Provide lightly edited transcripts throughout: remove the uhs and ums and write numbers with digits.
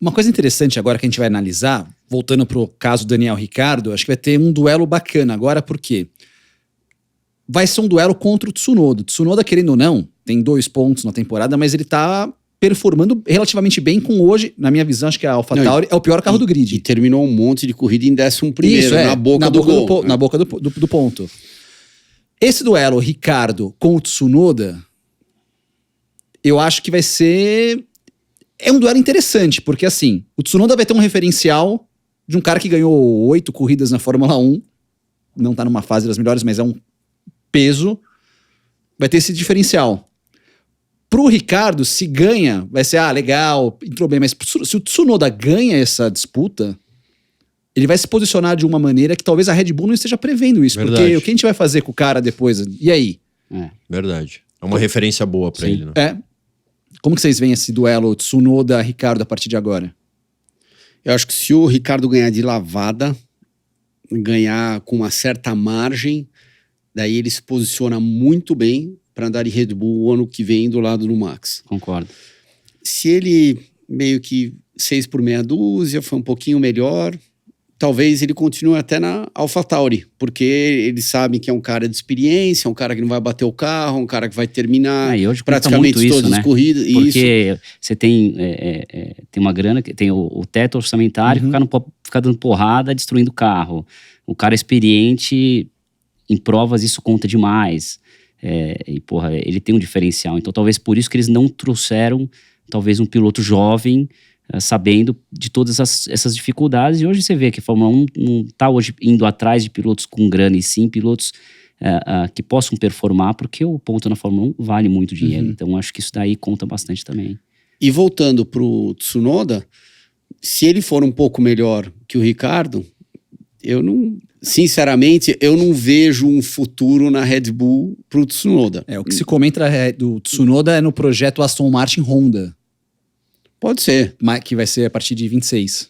Uma coisa interessante agora que a gente vai analisar, voltando pro caso Daniel Ricciardo, acho que vai ter um duelo bacana agora, porque vai ser um duelo contra o Tsunoda. O Tsunoda, querendo ou não, tem 2 pontos na temporada, mas ele tá performando relativamente bem com hoje, na minha visão, acho que a AlphaTauri é o pior carro do grid. E terminou um monte de corrida em 11º, Isso, na boca do gol. Na boca do ponto. Esse duelo, Ricciardo com o Tsunoda, eu acho que vai ser... É um duelo interessante, porque assim, o Tsunoda vai ter um referencial de um cara que ganhou 8 corridas na Fórmula 1, não tá numa fase das melhores, mas é um peso, vai ter esse diferencial. Pro Ricciardo, se ganha, vai ser, legal, entrou bem, mas se o Tsunoda ganha essa disputa, ele vai se posicionar de uma maneira que talvez a Red Bull não esteja prevendo isso, Verdade. porque o que a gente vai fazer com o cara depois? E aí? Verdade. É uma referência boa pra ele, né? Como que vocês veem esse duelo Tsunoda-Ricciardo a partir de agora? Eu acho que se o Ricciardo ganhar de lavada, ganhar com uma certa margem, daí ele se posiciona muito bem para andar de Red Bull o ano que vem do lado do Max. Concordo. Se ele meio que 6 por meia dúzia, foi um pouquinho melhor, talvez ele continue até na AlphaTauri, porque eles sabem que é um cara de experiência, um cara que não vai bater o carro, um cara que vai terminar E hoje praticamente muito todas isso, as né? corridas. Porque você tem uma grana, tem o teto orçamentário, que o cara não pode ficar dando porrada, destruindo o carro. O cara experiente, em provas, isso conta demais. Ele tem um diferencial. Então, talvez por isso que eles não trouxeram, talvez, um piloto jovem, sabendo de todas essas dificuldades. E hoje você vê que a Fórmula 1 não está hoje indo atrás de pilotos com grana, e sim pilotos que possam performar, porque o ponto na Fórmula 1 vale muito dinheiro. Então, acho que isso daí conta bastante também. E voltando pro Tsunoda, se ele for um pouco melhor que o Ricciardo, sinceramente, eu não vejo um futuro na Red Bull pro Tsunoda. O que se comenta do Tsunoda é no projeto Aston Martin Honda, Pode ser, que vai ser a partir de 26.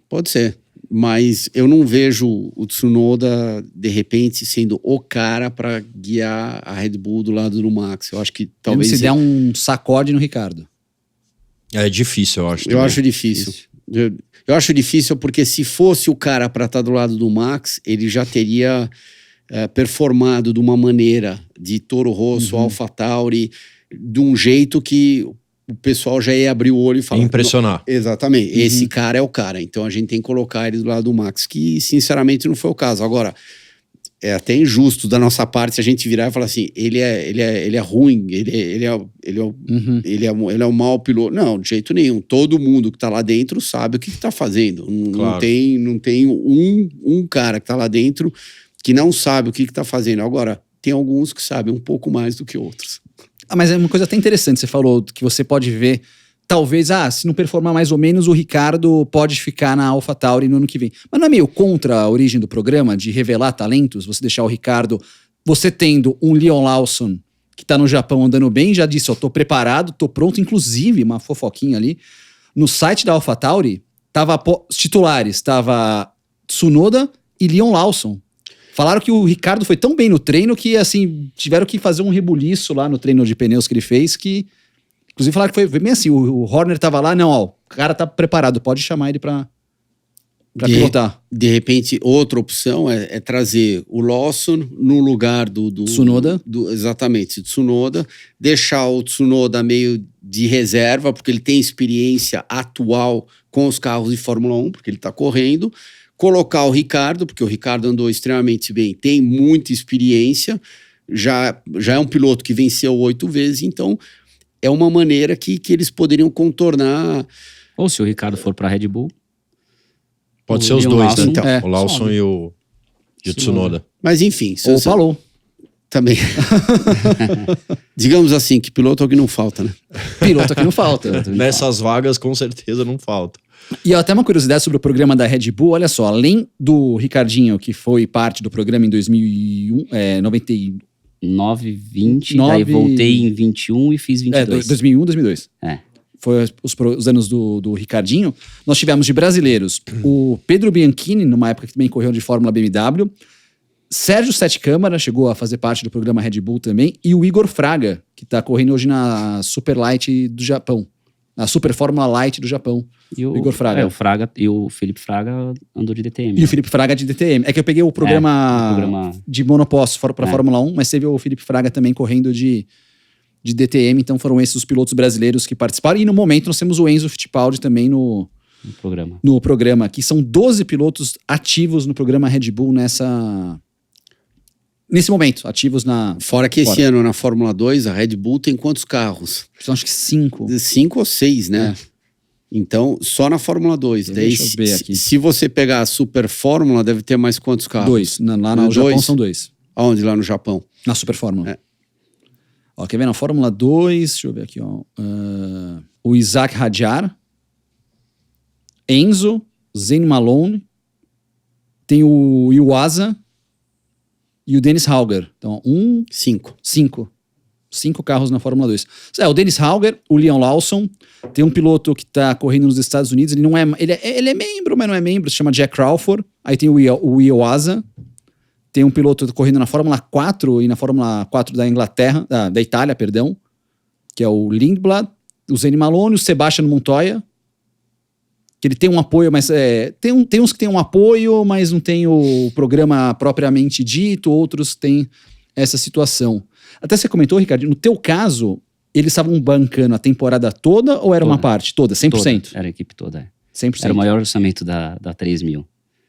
pode ser. Mas eu não vejo o Tsunoda, de repente, sendo o cara para guiar a Red Bull do lado do Max. Eu acho que talvez... Se der um sacode no Ricciardo. É difícil, eu acho. Eu acho difícil. Eu acho difícil porque se fosse o cara para estar do lado do Max, ele já teria performado de uma maneira de Toro Rosso, AlphaTauri, de um jeito que o pessoal já ia abrir o olho e falar... Impressionar. Exatamente. Esse cara é o cara. Então a gente tem que colocar ele do lado do Max, que sinceramente não foi o caso. Agora, é até injusto da nossa parte se a gente virar e falar assim, ele é ruim, ele é um mau piloto. Não, de jeito nenhum. Todo mundo que tá lá dentro sabe o que tá fazendo. Claro. Não tem um cara que tá lá dentro que não sabe o que tá fazendo. Agora, tem alguns que sabem um pouco mais do que outros. Mas é uma coisa até interessante, você falou que você pode ver, talvez, se não performar mais ou menos, o Ricciardo pode ficar na AlphaTauri no ano que vem. Mas não é meio contra a origem do programa, de revelar talentos? Você deixar o Ricciardo, você tendo um Leon Lawson, que tá no Japão andando bem, já disse, tô preparado, tô pronto, inclusive, uma fofoquinha ali, no site da AlphaTauri, os titulares, tava Tsunoda e Leon Lawson. Falaram que o Ricciardo foi tão bem no treino que, assim, tiveram que fazer um rebuliço lá no treino de pneus que ele fez, que... Inclusive falaram que foi bem assim, o Horner tava lá, o cara tá preparado, pode chamar ele pra pilotar. De repente, outra opção é trazer o Lawson no lugar do Tsunoda. Exatamente, Tsunoda. Deixar o Tsunoda meio de reserva, porque ele tem experiência atual com os carros de Fórmula 1, porque ele tá correndo. Colocar o Ricciardo, porque o Ricciardo andou extremamente bem, tem muita experiência, já é um piloto que venceu 8 vezes, então é uma maneira que eles poderiam contornar. Ou se o Ricciardo for para a Red Bull. Pode ser os Leon dois, Lawson, né? então. O Lawson e o Tsunoda. Mas enfim... Ou falou. Também. Digamos assim, que piloto é o que não falta, né? Piloto aqui não falta. Nessas vagas, com certeza, não falta. E até uma curiosidade sobre o programa da Red Bull, olha só, além do Ricardinho, que foi parte do programa em 2001, 9, 20, daí voltei em 21 e fiz 22. 2001, 2002. Foi os anos do Ricardinho. Nós tivemos de brasileiros o Pedro Bianchini, numa época que também correu de Fórmula BMW, Sérgio Sete Câmara chegou a fazer parte do programa Red Bull também, e o Igor Fraga, que está correndo hoje na Superlight do Japão. Na Super Fórmula Light do Japão. E o Igor Fraga. o Fraga. E o Felipe Fraga andou de DTM. E o Felipe Fraga de DTM. É que eu peguei o programa de monoposto para Fórmula 1, mas teve o Felipe Fraga também correndo de DTM, então foram esses os pilotos brasileiros que participaram. E no momento nós temos o Enzo Fittipaldi também no programa. Que são 12 pilotos ativos no programa Red Bull nesse momento, ativos na... Fora que esse ano na Fórmula 2, a Red Bull tem quantos carros? São acho que 5. 5 ou 6, né? Então, só na Fórmula 2. Daí, deixa eu ver aqui. Se você pegar a Super Fórmula, deve ter mais quantos carros? 2. Lá no Japão são 2. Aonde? Lá no Japão? Na Super Fórmula. Ó, quer ver na Fórmula 2? Deixa eu ver aqui, ó. O Isaac Hadjar, Enzo, Zane Malone, tem o Iwasa e o Dennis Hauger. Então, 5 carros na Fórmula 2. O Dennis Hauger, o Liam Lawson, tem um piloto que tá correndo nos Estados Unidos, ele não é... Ele é membro, mas não é membro, se chama Jack Crawford. Aí tem o Iwasa, tem um piloto correndo na Fórmula 4 e na Fórmula 4 da Inglaterra, da Itália, perdão, que é o Lindblad, o Zane Malone, o Sebastian Montoya, que ele tem um apoio, mas tem uns que tem um apoio, mas não tem o programa propriamente dito, outros têm essa situação. Até você comentou, Ricardo, no teu caso, eles estavam bancando a temporada toda ou era uma parte? Toda, 100%? Toda. Era a equipe toda, 100%. Era o maior orçamento da 3.000.